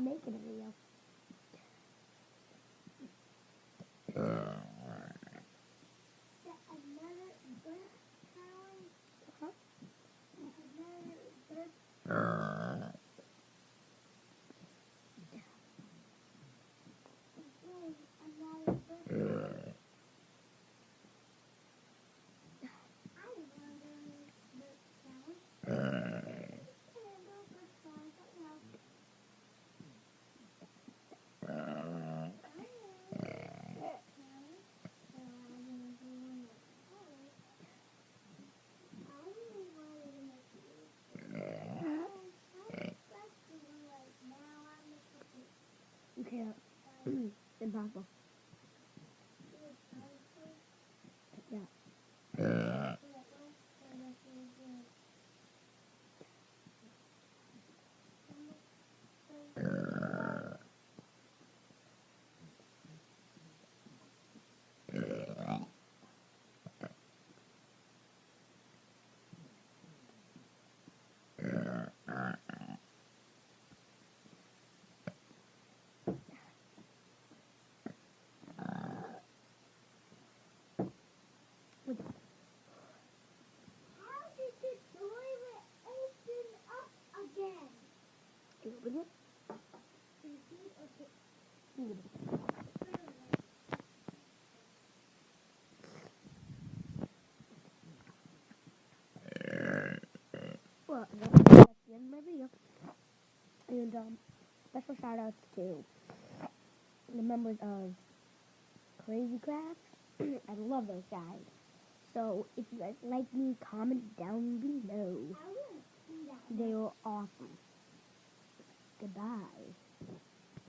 making a video. You can't. Impossible. Yeah. How did the toilet open up again? Open it. Well, that's the end of my video. And special shout outs to the members of Crazy Crafts. I love those guys. So if you guys like me, comment down below. They were awesome. Goodbye.